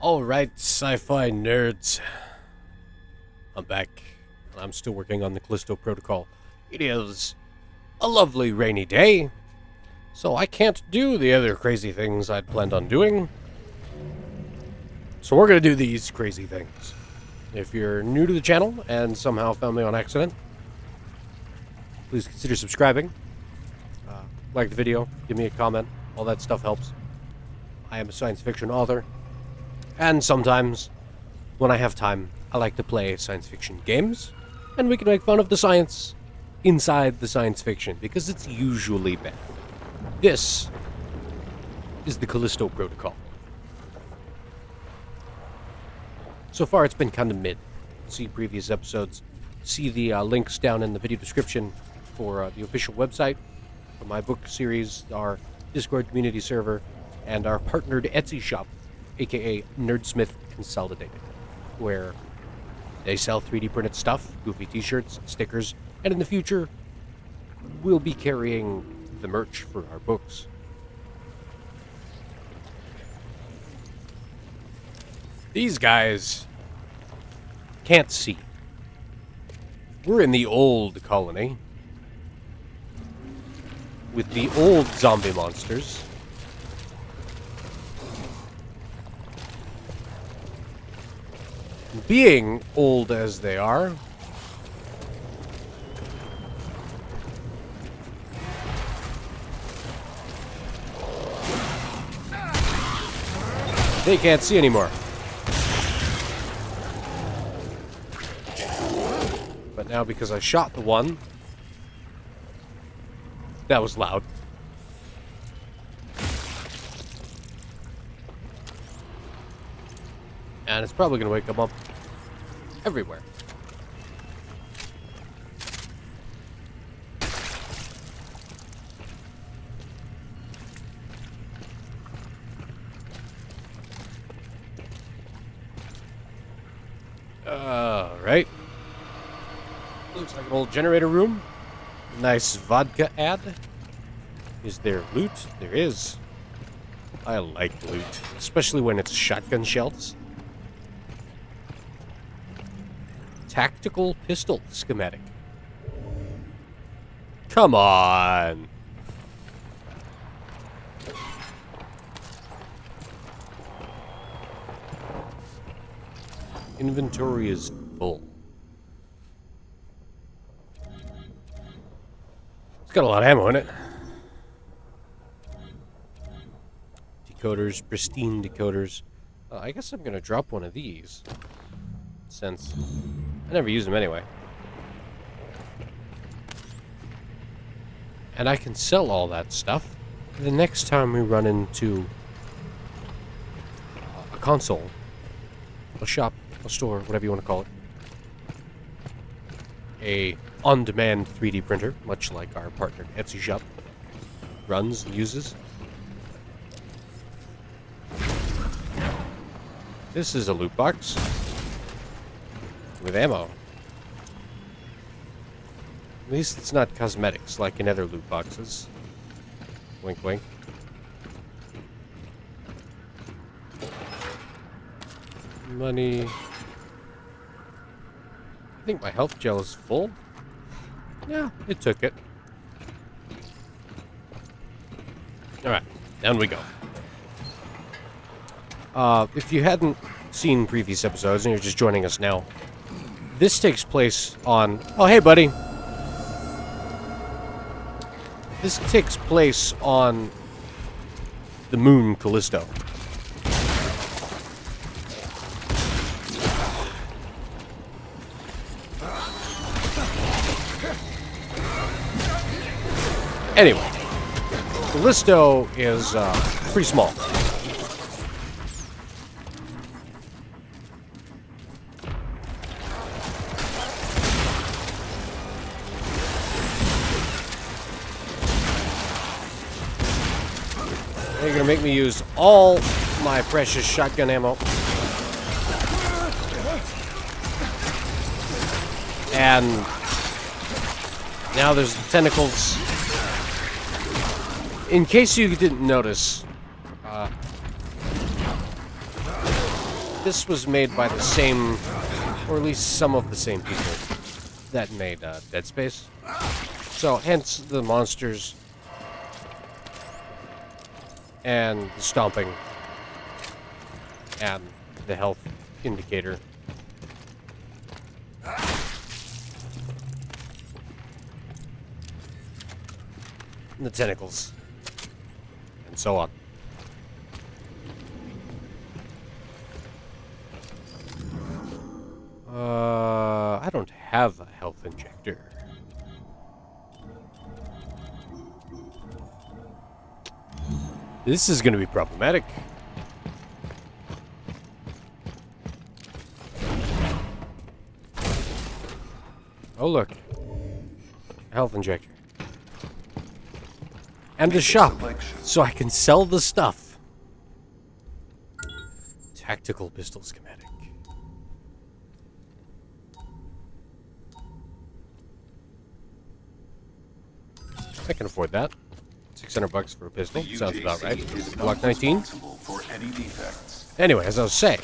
Alright, sci-fi nerds. I'm back. I'm still working on the Callisto protocol. It is a lovely rainy day, so I can't do the other crazy things I'd planned on doing. So we're going to do these crazy things. If you're new to the channel and somehow found me on accident, please consider subscribing. Like the video, give me a comment. All that stuff helps. I am a science fiction author. And sometimes, when I have time, I like to play science fiction games, and we can make fun of the science inside the science fiction, because it's usually bad. This is the Callisto protocol. So far, it's been kind of mid. See previous episodes. See the links down in the video description for the official website, for my book series, our Discord community server, and our partnered Etsy shop, aka Nerdsmith Consolidated, where they sell 3D printed stuff, goofy t-shirts, stickers, and in the future, we'll be carrying the merch for our books. These guys can't see. We're in the old colony with the old zombie monsters. Being old as they are, they can't see anymore. But now, because I shot the one, that was loud. And it's probably going to wake them up everywhere. Alright. Looks like an old generator room. Nice vodka ad. Is there loot? There is. I like loot, especially when it's shotgun shells. Tactical pistol schematic. Come on. Inventory is full. It's got a lot of ammo in it. Decoders, pristine decoders. I guess I'm going to drop one of these, since I never use them anyway. And I can sell all that stuff the next time we run into a console, a shop, a store, whatever you want to call it. A on-demand 3D printer, much like our partnered Etsy shop runs and uses. This is a loot box with ammo. At least it's not cosmetics like in other loot boxes. Wink, wink. Money. I think my health gel is full. Yeah, it took it. Alright, down we go. If you hadn't seen previous episodes and you're just joining us now, this takes place on... Oh, hey, buddy. This takes place on the moon Callisto. Anyway, Callisto is pretty small. They're gonna make me use all my precious shotgun ammo. And now there's the tentacles. In case you didn't notice, this was made by the same, or at least some of the same people that made Dead Space. So, hence the monsters and the stomping and the health indicator. And the tentacles. And so on. I don't have a health injector. This is going to be problematic. Oh, look. A health injector. And a shop, so I can sell the stuff. Tactical pistol schematic. I can afford that. $600 for a pistol. Sounds about right. Glock 19. Anyway, as I was saying,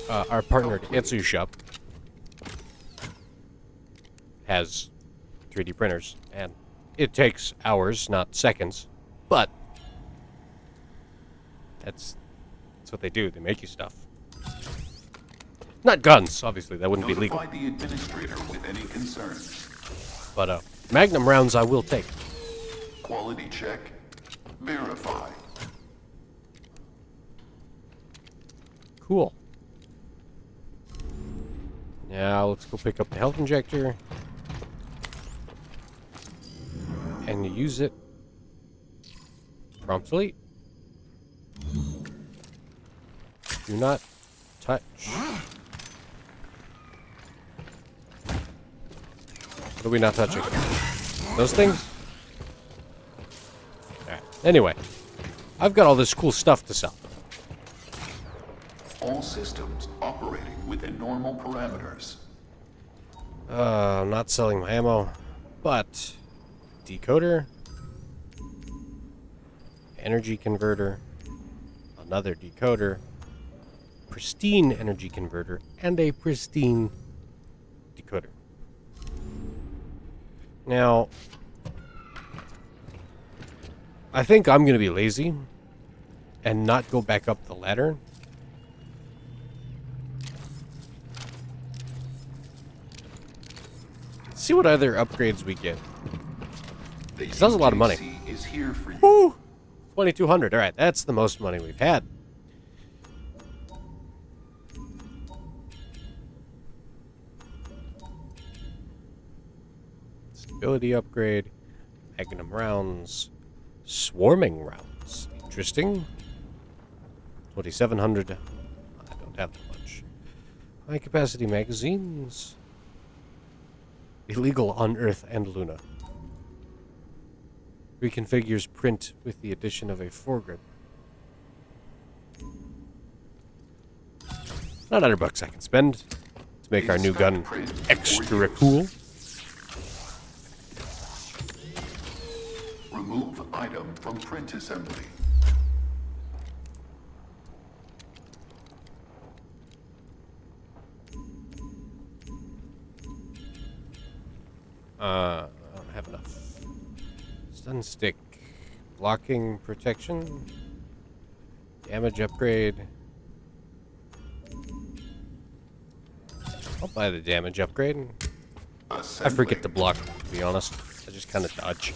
our partner at Etsu Shop has 3D printers, and it takes hours, not seconds, but that's what they do. They make you stuff. Not guns, obviously. That wouldn't be legal. Notify the administrator with any concerns. But Magnum rounds I will take. Quality check. Verify. Cool. Now let's go pick up the health injector and use it promptly. Do not touch. What are we not touching? Those things? Alright. Anyway, I've got all this cool stuff to sell. All systems operating within normal parameters. I'm not selling my ammo, but decoder, energy converter, another decoder, pristine energy converter, and a pristine decoder. Now, I think I'm going to be lazy and not go back up the ladder. See what other upgrades we get. Because that's a lot of money. Is here for you. Woo! 2,200. All right, that's the most money we've had. Stability upgrade, Magnum rounds, swarming rounds. Interesting. 2,700. I don't have that much. High capacity magazines. Illegal on Earth and Luna. Reconfigures print with the addition of a foregrip. Not $100 I can spend to make our new gun extra cool. Remove item from print assembly. I don't have enough. Stun stick. Blocking protection. Damage upgrade. I'll buy the damage upgrade. I forget to block, to be honest. I just kind of dodge.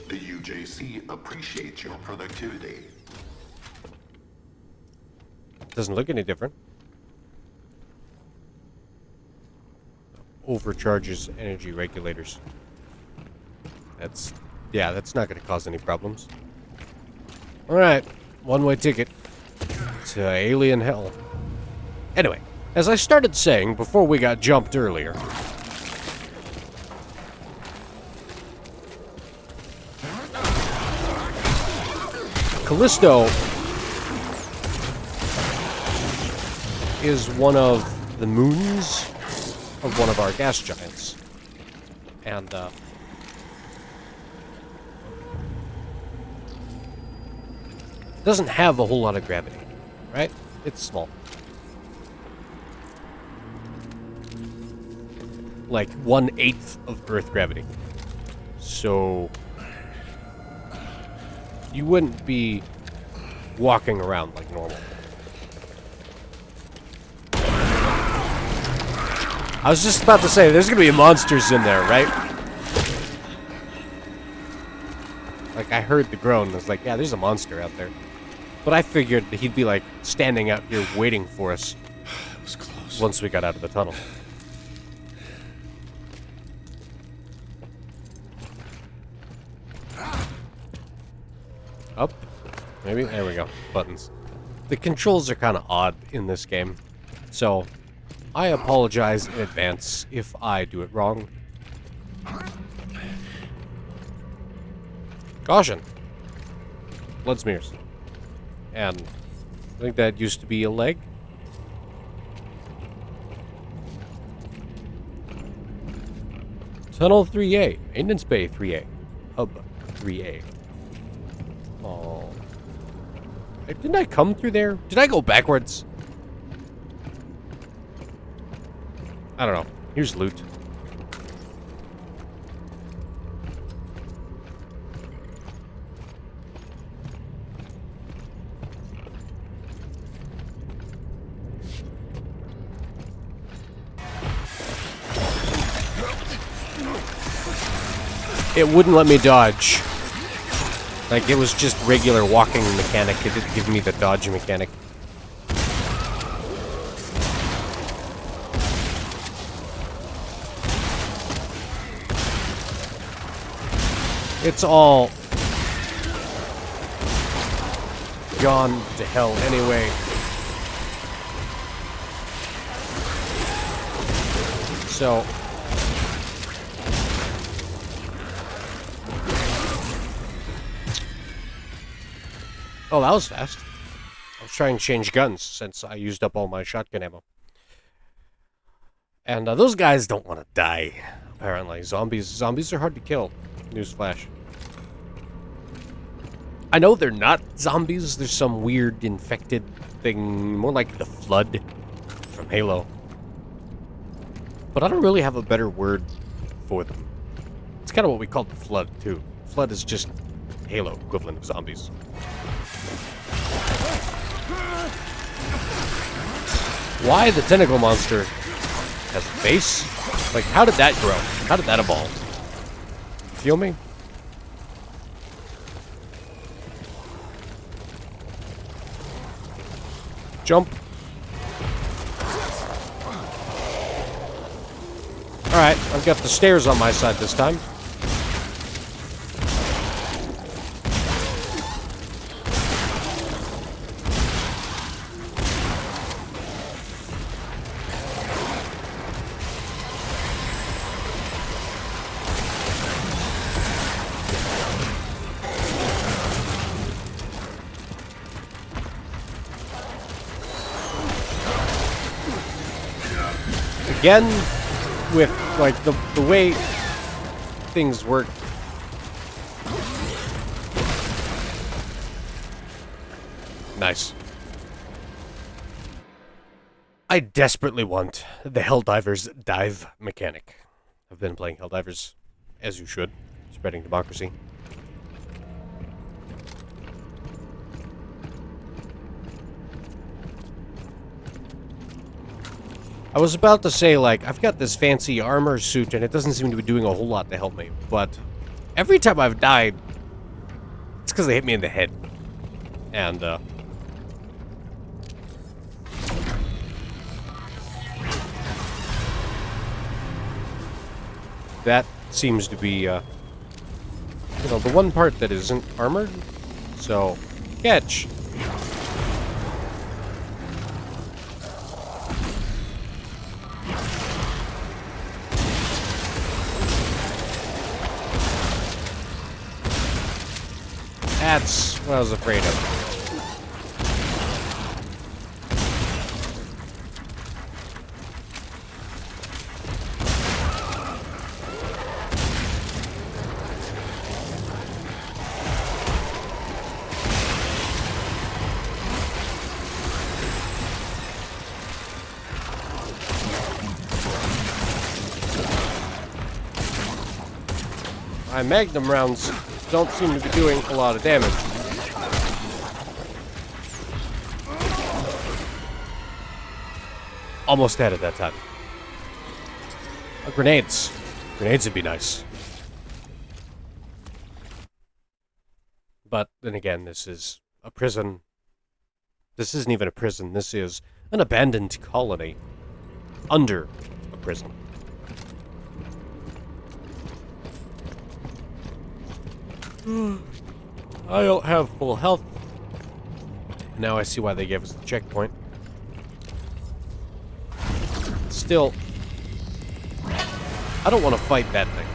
The UJC appreciates your productivity. Doesn't look any different. Overcharges energy regulators. That's not going to cause any problems. Alright, one-way ticket to alien hell. Anyway, as I started saying before we got jumped earlier, Callisto is one of the moons of one of our gas giants. And, doesn't have a whole lot of gravity, right? It's small. Like 1/8 of Earth gravity. So you wouldn't be walking around like normal. I was just about to say, there's gonna be monsters in there, right? Like, I heard the groan, and I was like, yeah, there's a monster out there. But I figured that he'd be, like, standing out here waiting for us. That was close. Once we got out of the tunnel. Up? Maybe? There we go. Buttons. The controls are kind of odd in this game. So, I apologize in advance if I do it wrong. Caution! Blood smears. And I think that used to be a leg. Tunnel 3A. Maintenance Bay 3A. Hub 3A. Oh. Didn't I come through there? Did I go backwards? I don't know. Here's loot. It wouldn't let me dodge. Like, it was just regular walking mechanic. It didn't give me the dodge mechanic. It's all gone to hell anyway. So oh, that was fast. I was trying to change guns since I used up all my shotgun ammo. And those guys don't want to die, apparently. Zombies are hard to kill. Newsflash. I know they're not zombies. There's some weird infected thing, more like the Flood from Halo. But I don't really have a better word for them. It's kind of what we call the Flood, too. Flood is just Halo equivalent of zombies. Why the tentacle monster has a face? Like, how did that grow? How did that evolve? Feel me? Jump. Alright, I've got the stairs on my side this time. Again, with, like, the way things work. Nice. I desperately want the Helldivers dive mechanic. I've been playing Helldivers, as you should, spreading democracy. I was about to say, like, I've got this fancy armor suit, and it doesn't seem to be doing a whole lot to help me, but every time I've died, it's because they hit me in the head. And, that seems to be, you know, the one part that isn't armored. So, catch. That's what I was afraid of. my magnum rounds don't seem to be doing a lot of damage. Almost had it that time. Grenades. Grenades would be nice. But then again, this is a prison. This isn't even a prison. This is an abandoned colony under a prison. I don't have full health. Now I see why they gave us the checkpoint. Still, I don't want to fight that thing.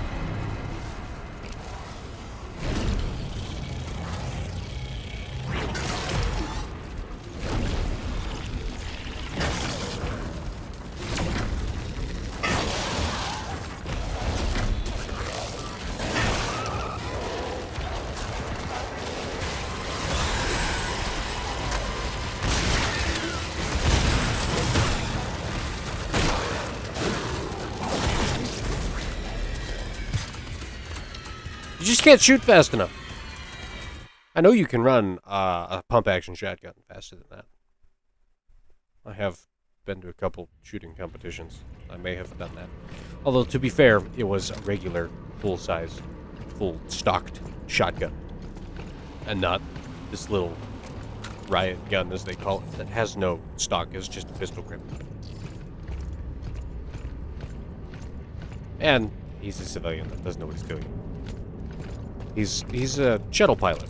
You just can't shoot fast enough. I know you can run a pump-action shotgun faster than that. I have been to a couple shooting competitions. I may have done that. Although, to be fair, it was a regular, full-size, full-stocked shotgun. And not this little riot gun, as they call it, that has no stock. It's just a pistol grip. And he's a civilian that doesn't know what he's doing. He's a shuttle pilot.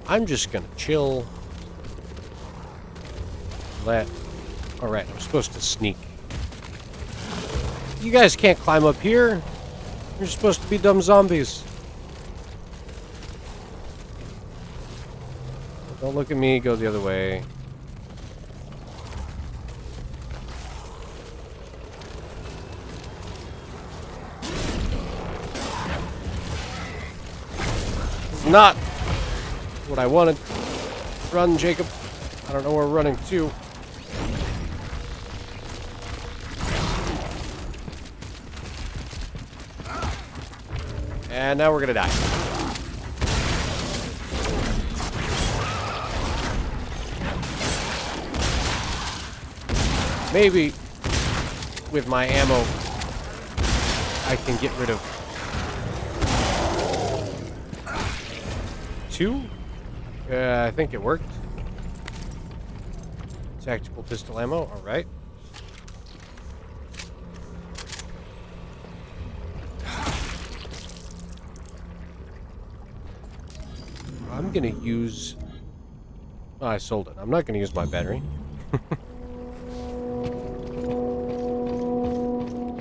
I'm just gonna chill. Alright, I'm supposed to sneak. You guys can't climb up here. You're supposed to be dumb zombies. Don't look at me, go the other way. It's not what I wanted. Run, Jacob. I don't know where we're running to. And now we're gonna die. Maybe with my ammo I can get rid of 2? I think it worked. Tactical pistol ammo, alright. I'm gonna use... Oh, I sold it. I'm not gonna use my battery.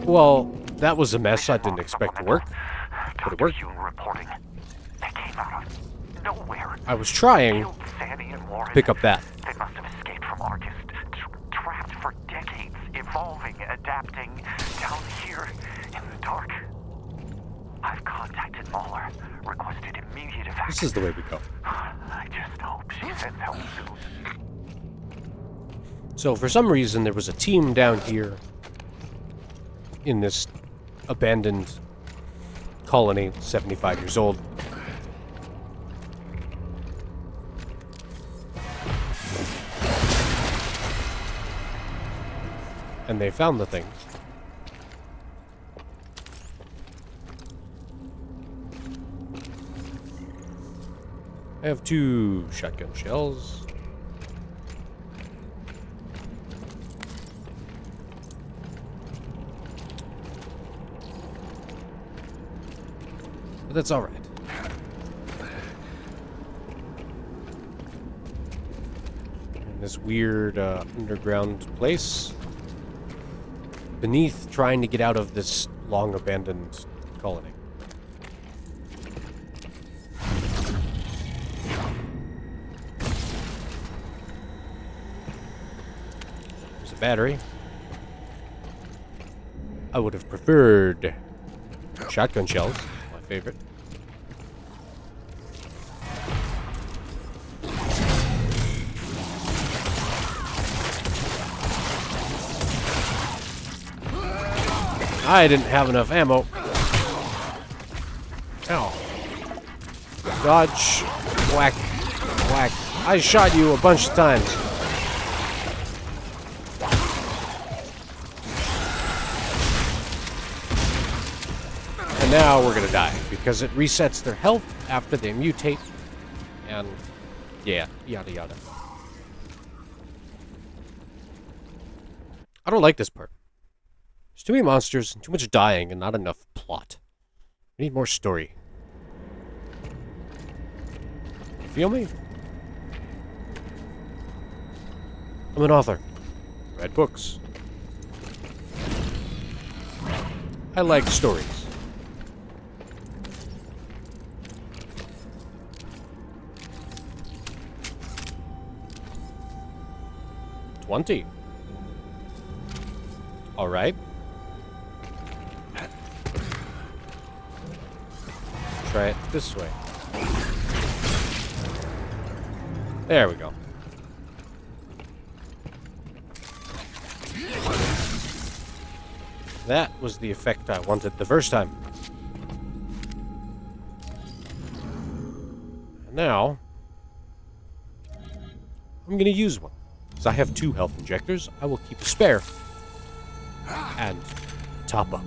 Well, that was a mess I didn't expect to work. But it worked. Reporting. They came out of nowhere. I was trying to pick up that. They must have escaped from Arcus, trapped for decades, evolving, adapting, down here in the dark. I've contacted Mahler, requested immediate evacuation. This is the way we go. I just hope she sends help soon. So, for some reason, there was a team down here in this abandoned colony, 75 years old. And they found the thing. I have 2 shotgun shells. But that's all right. In this weird underground place, beneath trying to get out of this long abandoned colony. There's a battery. I would have preferred shotgun shells, my favorite. I didn't have enough ammo. Ow. Dodge. Whack. Whack. I shot you a bunch of times. And now we're gonna die, because it resets their health after they mutate. And, yeah, yada yada. I don't like this part. There's too many monsters, too much dying, and not enough plot. We need more story. You feel me? I'm an author. I write books. I like stories. $20. All right. Try it this way. There we go. That was the effect I wanted the first time. And now, I'm gonna use one. Because I have 2 health injectors, I will keep a spare. And top up.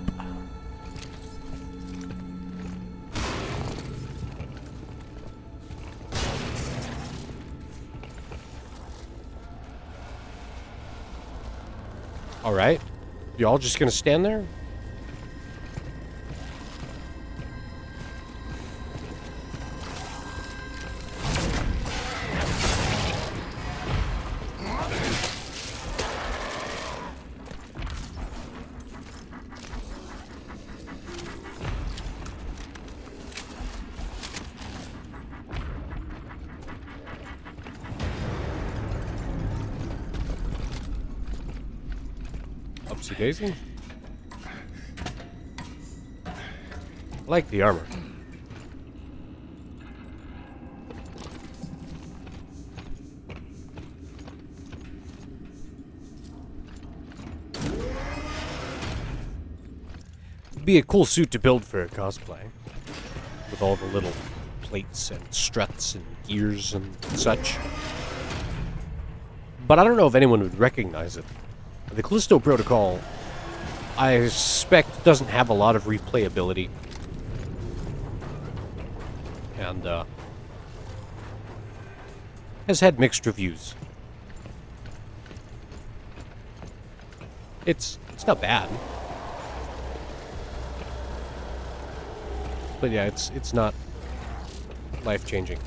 Alright. Y'all just gonna stand there? Upsy daisy. I like the armor. It'd be a cool suit to build for a cosplay. With all the little plates and struts and gears and such. But I don't know if anyone would recognize it. The Callisto protocol, I suspect, doesn't have a lot of replayability. And, has had mixed reviews. It's not bad. But yeah, it's not life-changing.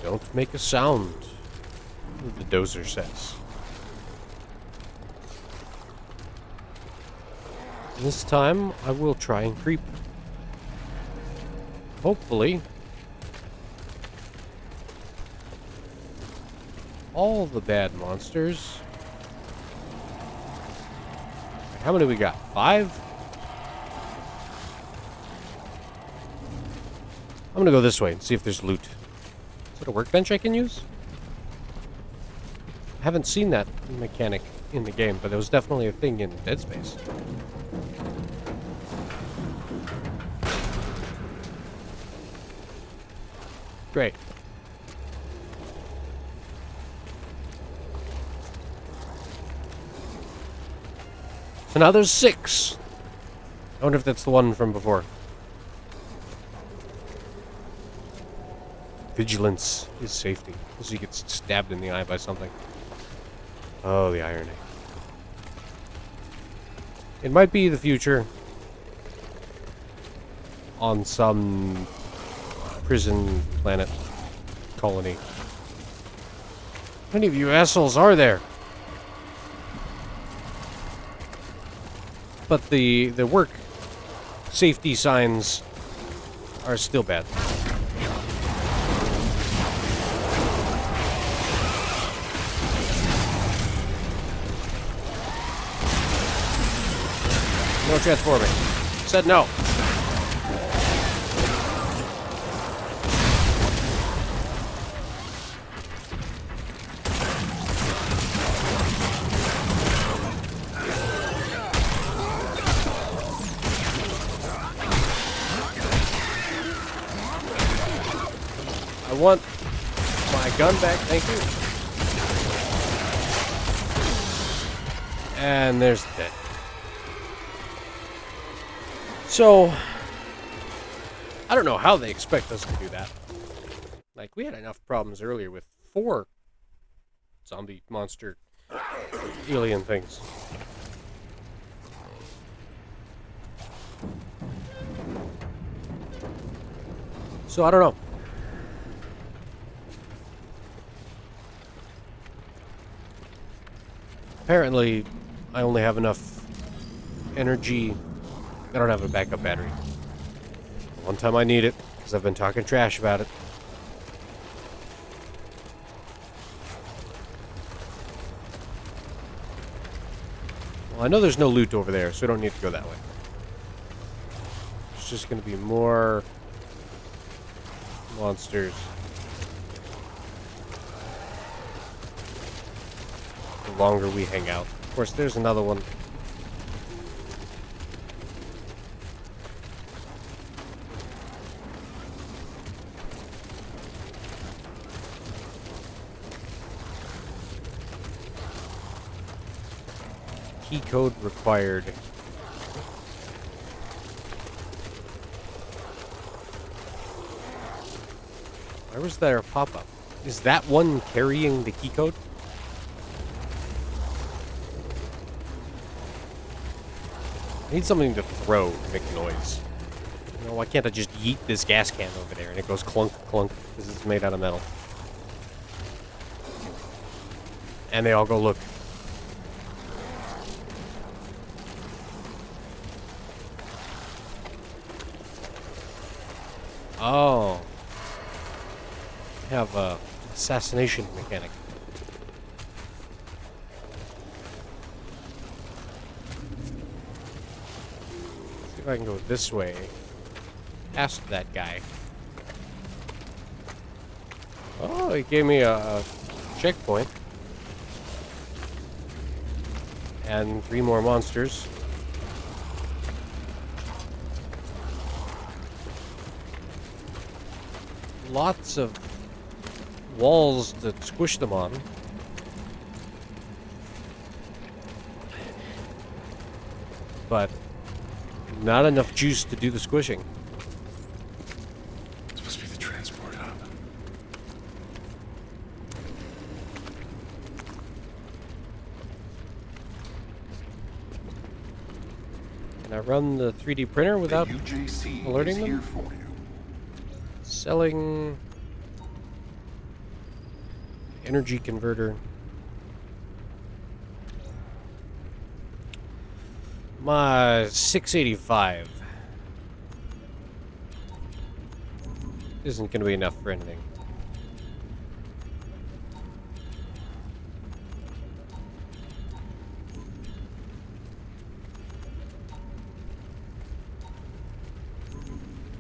Don't make a sound, the dozer says. This time, I will try and creep. Hopefully, all the bad monsters. How many we got? 5? I'm gonna go this way and see if there's loot. Is it a workbench I can use? I haven't seen that mechanic in the game, but it was definitely a thing in Dead Space. Great. So now there's 6. I wonder if that's the one from before. Vigilance is safety. Unless he gets stabbed in the eye by something. Oh, the irony. It might be the future. On some prison planet colony. How many of you assholes are there? But the work safety signs are still bad. No transforming. Said no. I want my gun back, thank you. And there's the dead. So, I don't know how they expect us to do that. Like, we had enough problems earlier with 4 zombie monster alien things. So, I don't know. Apparently, I only have enough energy. I don't have a backup battery. One time I need it, because I've been talking trash about it. Well, I know there's no loot over there, so we don't need to go that way. It's just going to be more monsters. The longer we hang out. Of course, there's another one. Key code required. Why was there a pop-up? Is that one carrying the key code? I need something to throw to make noise. You know, why can't I just yeet this gas can over there and it goes clunk, clunk, because it's made out of metal. And they all go look. Oh. Have a assassination mechanic. See if I can go this way. Past that guy. Oh, he gave me a checkpoint. And 3 more monsters. Lots of walls to squish them on. But not enough juice to do the squishing. It's supposed to be the transport hub. Can I run the 3D printer without The UJC alerting is them? here for you. Selling energy converter. My 685 isn't going to be enough for anything.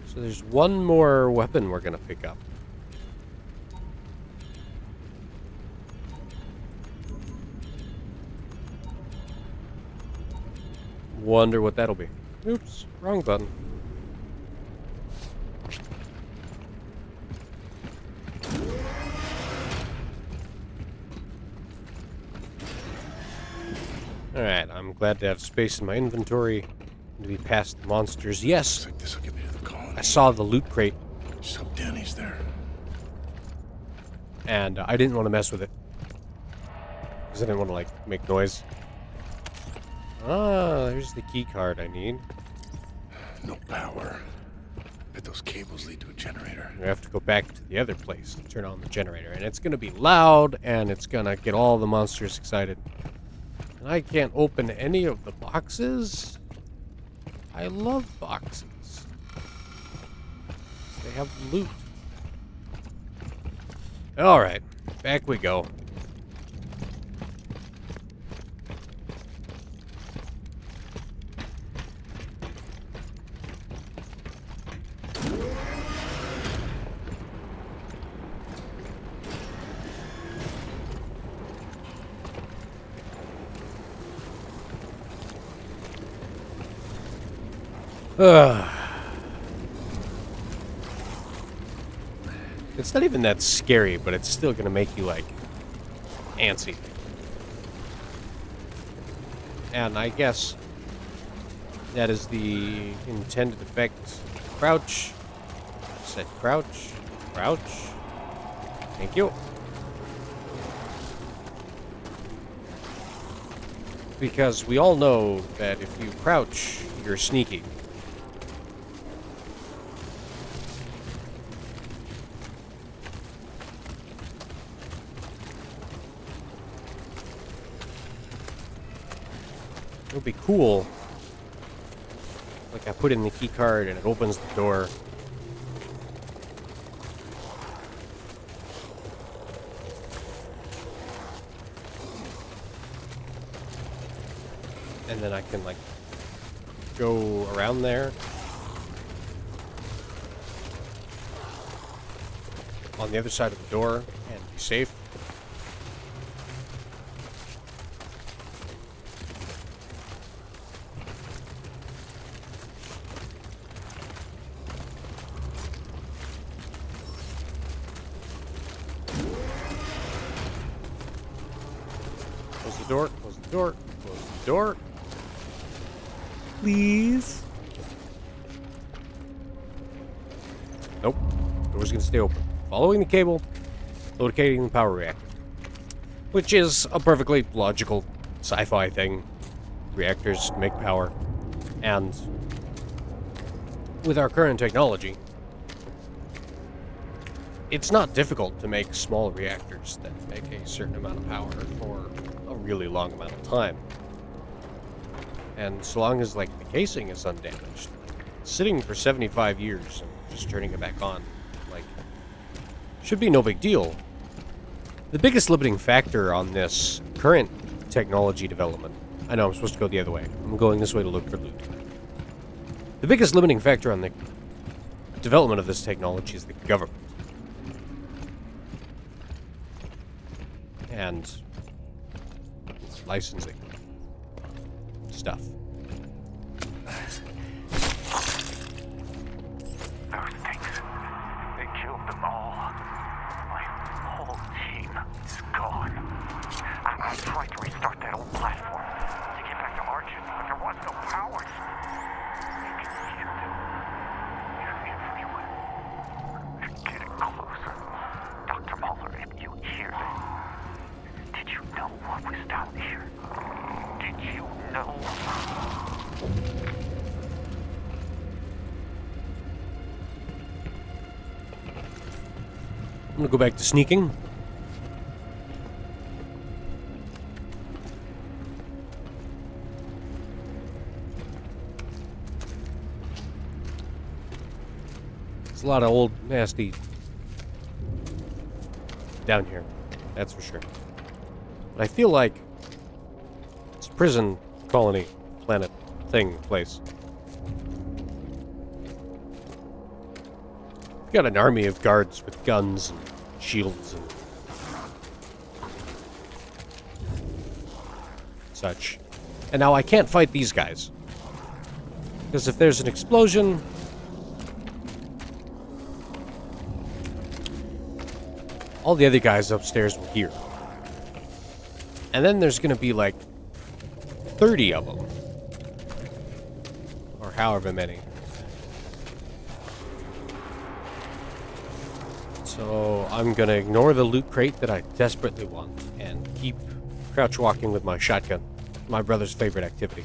So there's one more weapon we're going to pick up. Wonder what that'll be. Oops, wrong button. Alright, I'm glad to have space in my inventory and to be past the monsters. Yes, Looks like this will get me to the colony. I saw the loot crate, Just hope Danny's there. and I didn't want to mess with it. Because I didn't want to, like, make noise. Ah, there's the key card I need. No power. Bet those cables lead to a generator. We have to go back to the other place to turn on the generator. And it's going to be loud, and it's going to get all the monsters excited. And I can't open any of the boxes? I love boxes. They have loot. Alright, back we go. It's not even that scary, but it's still gonna make you, like, antsy. And I guess that is the intended effect. Crouch. Set crouch. Crouch. Thank you. Because we all know that if you crouch, you're sneaky. It would be cool. Like I put in the key card and it opens the door. And then I can like go around there. On the other side of the door and be safe. Close the door, close the door, close the door. Please. Nope. Door's gonna stay open. Following the cable, locating the power reactor. Which is a perfectly logical sci-fi thing. Reactors make power. And with our current technology, it's not difficult to make small reactors that make a certain amount of power for a really long amount of time. And so long as, like, the casing is undamaged, sitting for 75 years and just turning it back on, like, should be no big deal. The biggest limiting factor on this current technology development... I know, I'm supposed to go the other way. I'm going this way to look for loot. The biggest limiting factor on the development of this technology is the government. And licensing stuff. Those things, they killed them all. My whole team is gone. I tried to restart that old platform to get back to Argent, but there was no power. You can hear them. They're everywhere. They're getting closer. Dr. Muller, if you hear them, did you know what was down here? Did you know? I'm gonna go back to sneaking. There's a lot of old, nasty down here, that's for sure. But I feel like it's a prison, colony, planet, thing, place. We've got an army of guards with guns and shields and such. And now I can't fight these guys. Because if there's an explosion... all the other guys upstairs will hear. And then there's gonna be like 30 of them. Or however many. So I'm gonna ignore the loot crate that I desperately want and keep crouch walking with my shotgun. My brother's favorite activity.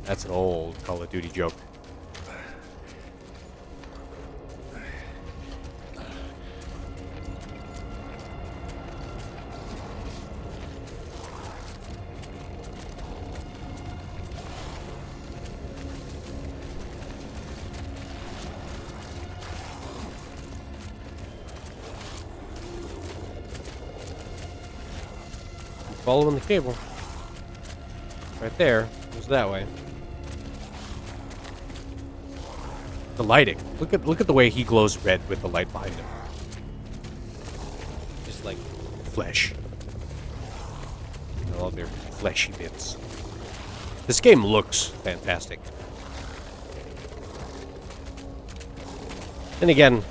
That's an old Call of Duty joke. following the cable. Right there. Goes that way. The lighting. Look at the way he glows red with the light behind him. Just like flesh. All their fleshy bits. This game looks fantastic. And again,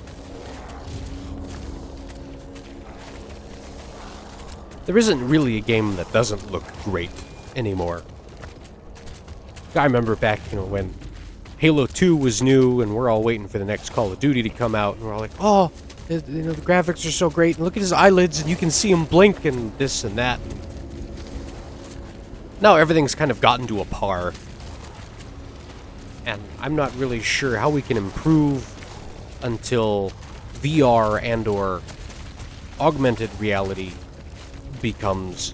there isn't really a game that doesn't look great anymore. I remember back, when Halo 2 was new and we're all waiting for the next Call of Duty to come out, and we're all like, oh, the graphics are so great, and look at his eyelids, and you can see him blink, and this and that. Now everything's kind of gotten to a par, and I'm not really sure how we can improve until VR and or augmented reality becomes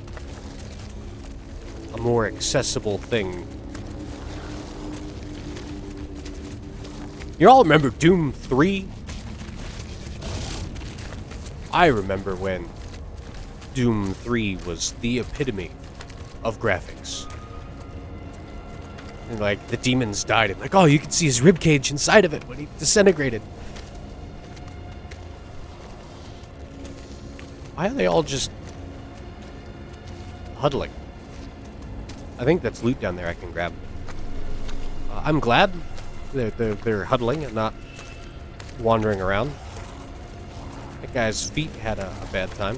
a more accessible thing. You all remember Doom 3? I remember when Doom 3 was the epitome of graphics. And like the demons died and like, oh, you could see his ribcage inside of it when he disintegrated. Why are they all just huddling? I think that's loot down there I can grab. I'm glad they're huddling and not wandering around. That guy's feet had a bad time.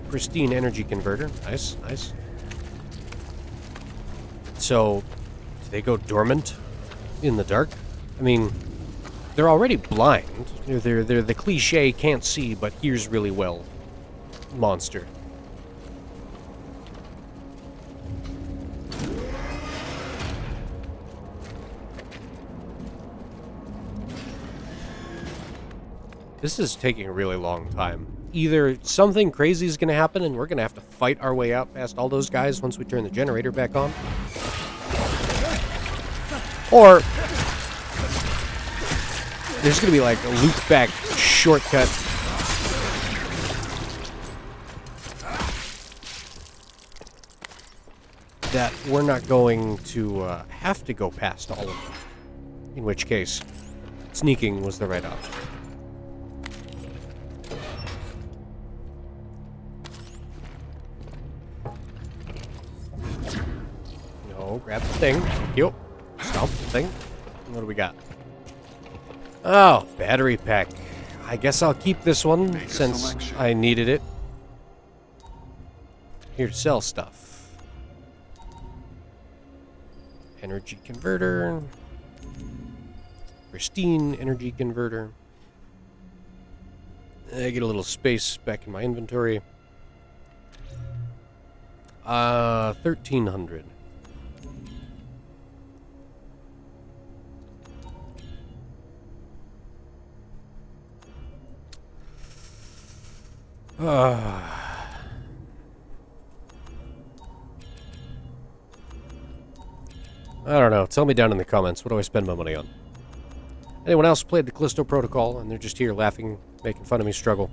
Pristine energy converter. Nice, nice. So, do they go dormant in the dark? I mean, they're already blind. They're the cliche can't see but hears really well monster. This is taking a really long time. Either something crazy is going to happen and we're going to have to fight our way out past all those guys once we turn the generator back on. Or there's going to be like a loop-back shortcut. That we're not going to have to go past all of them. In which case, sneaking was the right option. Grab the thing. Thank you. Stomp the thing. What do we got? Oh, battery pack. I guess I'll keep this one since I needed it. Here to sell stuff. Energy converter. Pristine energy converter. I get a little space back in my inventory. 1,300. I don't know. Tell me down in the comments. What do I spend my money on? Anyone else played the Callisto Protocol and they're just here laughing, making fun of me struggle?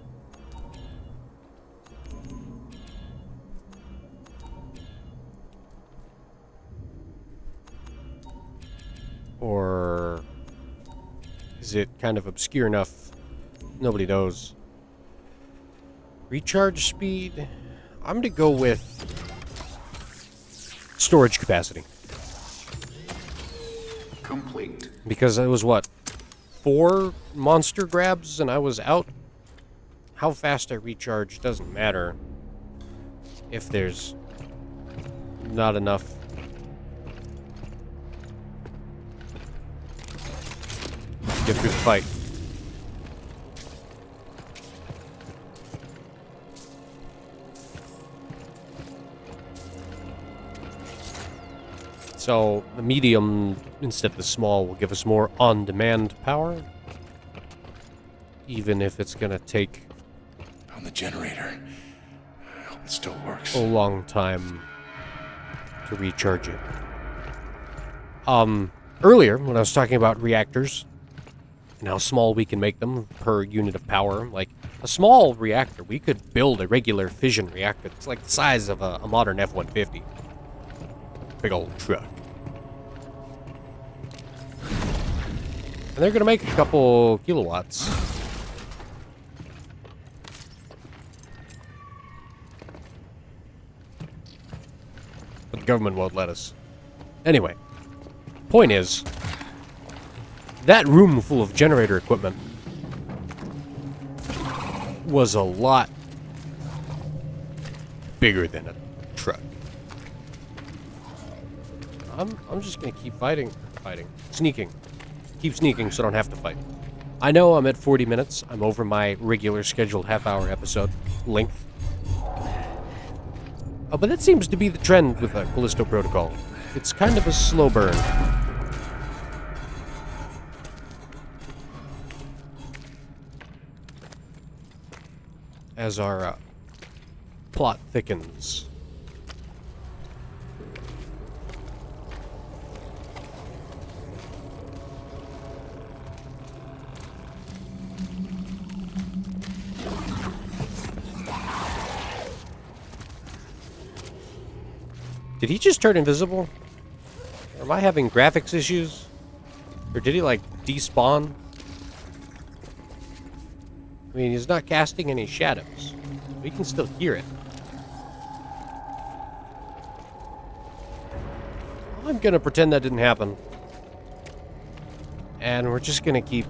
Or is it kind of obscure enough nobody knows? Recharge speed? I'm going to go with storage capacity. Complete. Because it was, what, 4 monster grabs and I was out? How fast I recharge doesn't matter if there's not enough. Get through the fight. So the medium instead of the small will give us more on-demand power, even if it's gonna take On the generator. I hope it still works. a long time to recharge it. Earlier when I was talking about reactors and how small we can make them per unit of power, like a small reactor. We could build a regular fission reactor. It's like the size of a modern F-150. Big old truck. And they're going to make a couple kilowatts. But the government won't let us. Anyway, point is, that room full of generator equipment was a lot bigger than a truck. I'm just gonna keep sneaking. Keep sneaking so I don't have to fight. I know I'm at 40 minutes. I'm over my regular scheduled half-hour episode length. But that seems to be the trend with the Callisto Protocol. It's kind of a slow burn. As our plot thickens. Did he just turn invisible? Or am I having graphics issues? Or did he, like, despawn? I mean, he's not casting any shadows. We can still hear it. I'm gonna pretend that didn't happen. And we're just gonna keep...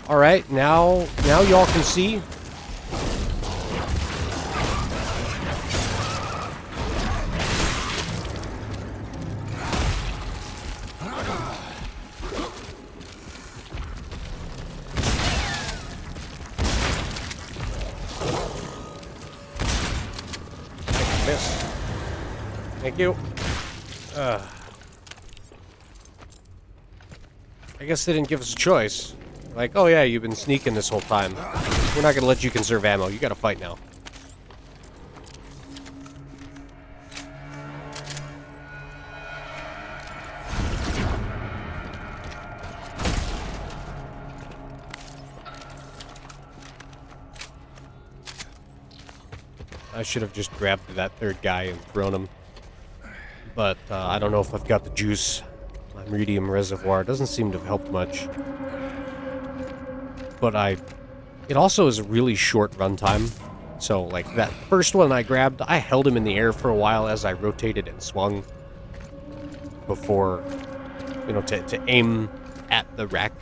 Alright, now y'all can see. Miss. Thank you. I guess they didn't give us a choice. Like, oh yeah, you've been sneaking this whole time. We're not gonna let you conserve ammo. You gotta fight now. I should have just grabbed that third guy and thrown him. But I don't know if I've got the juice. My medium reservoir doesn't seem to have helped much. But it also is a really short runtime. So, like, that first one I grabbed, I held him in the air for a while as I rotated and swung before, you know, to aim at the rack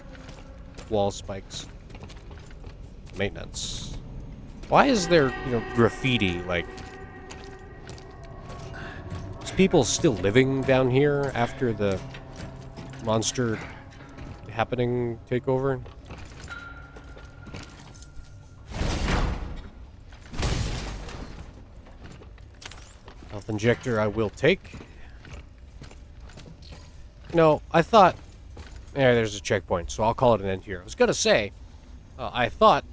wall spikes. Maintenance. Why is there, you know, graffiti, like... Is people still living down here after the monster happening takeover? Health injector I will take. No, I thought... there's a checkpoint, so I'll call it an end here. I was gonna say, I thought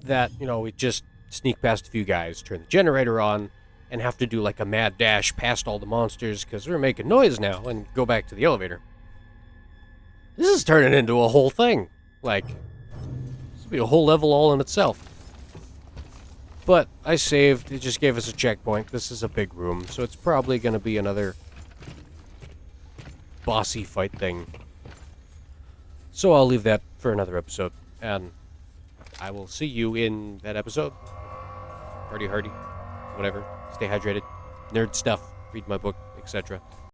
that, you know, we'd just sneak past a few guys, turn the generator on, and have to do like a mad dash past all the monsters because we're making noise now, and go back to the elevator. This is turning into a whole thing. Like, this will be a whole level all in itself. But I saved. It just gave us a checkpoint. This is a big room, so it's probably going to be another bossy fight thing. So I'll leave that for another episode, and I will see you in that episode. Hardy, whatever. Stay hydrated. Nerd stuff. Read my book, etc.